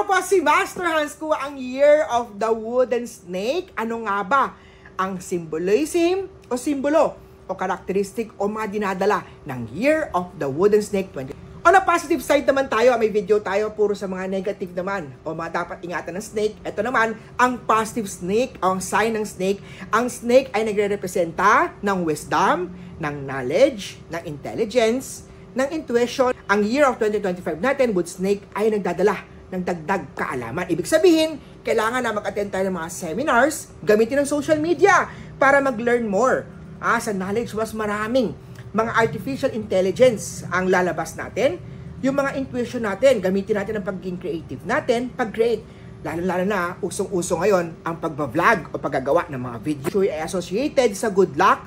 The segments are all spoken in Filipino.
po si Master Hans Kua, ang Year of the Wooden Snake. Ano nga ba ang symbolism o simbolo o karakteristik o mga dinadala ng Year of the Wooden Snake 2020? On a positive side naman tayo, may video tayo puro sa mga negative naman o mga dapat ingatan ng snake. Ito naman, ang positive snake o ang sign ng snake. Ang snake ay nagre-representa ng wisdom, ng knowledge, ng intelligence, ng intuition. Ang year of 2025 natin, wood snake ay nagdadala ng dagdag kaalaman. Ibig sabihin, kailangan na mag-attend tayo ng mga seminars, gamitin ng social media para mag-learn more. Sa knowledge, mas maraming mga artificial intelligence ang lalabas natin. Yung mga intuition natin, gamitin natin ang pagiging creative natin, pag-create. Lalo-lalo na, usong-uso ngayon ang pagbablog o paggagawa ng mga video. So, ay associated sa good luck,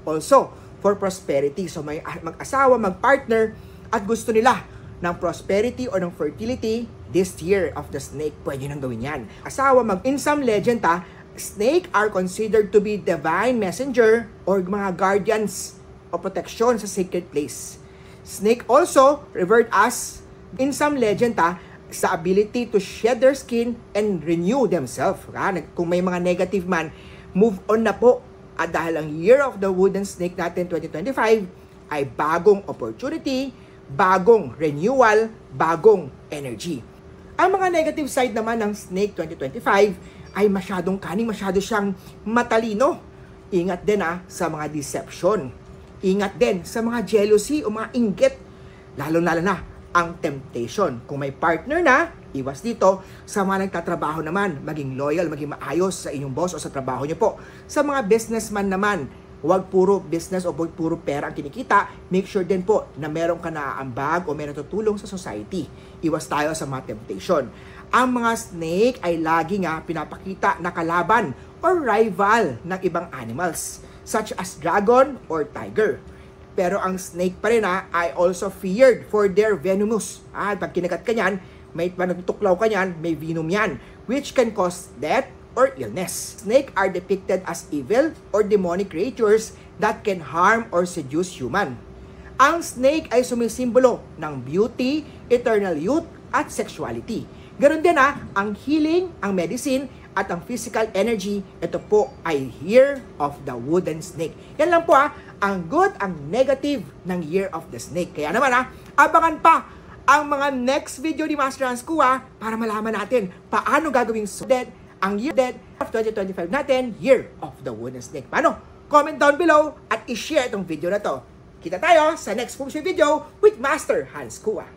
also for prosperity. So, may mag-asawa, mag-partner, at gusto nila ng prosperity or ng fertility this year of the snake, pwede nang gawin yan. Asawa, in some legend, snake are considered to be divine messenger or mga guardians o protection sa sacred place. Snake also revered as, in some legend, sa ability to shed their skin and renew themselves. Kung may mga negative man, move on na po. At dahil ang Year of the Wooden Snake natin 2025 ay bagong opportunity, bagong renewal, bagong energy. Ang mga negative side naman ng Snake 2025 ay masyadong kaning, masyado siyang matalino. Ingat din sa mga deception. Ingat din sa mga jealousy o mga inggit. Lalo-lalo na ang temptation. Kung may partner na, iwas dito. Sa mga nagtatrabaho naman, maging loyal, maging maayos sa inyong boss o sa trabaho niyo po. Sa mga businessman naman, huwag puro business o puro pera ang kinikita. Make sure din po na meron ka naaambag o meron tutulong sa society. Iwas tayo sa mga temptation. Ang mga snake ay lagi pinapakita na kalaban or rival ng ibang animals, such as dragon or tiger. Pero ang snake pa rin ay also feared for their venomous. Pag kinagat ka niyan, may panagtuklaw ka niyan, may venom yan, which can cause death or illness. Snake are depicted as evil or demonic creatures that can harm or seduce human. Ang snake ay sumisimbolo ng beauty, eternal youth, at sexuality. Ganon din ang healing, ang medicine, at ang physical energy. Ito po ay Year of the Wooden Snake. Yan lang po ang good, ang negative ng Year of the Snake. Kaya naman abangan pa ang mga next video ni Master Hans Kua para malaman natin paano gagawing ang Year of 2025 natin, Year of the Wooden Snake. Paano? Comment down below at i-share itong video na to. Kita tayo sa next video with Master Hans Kua.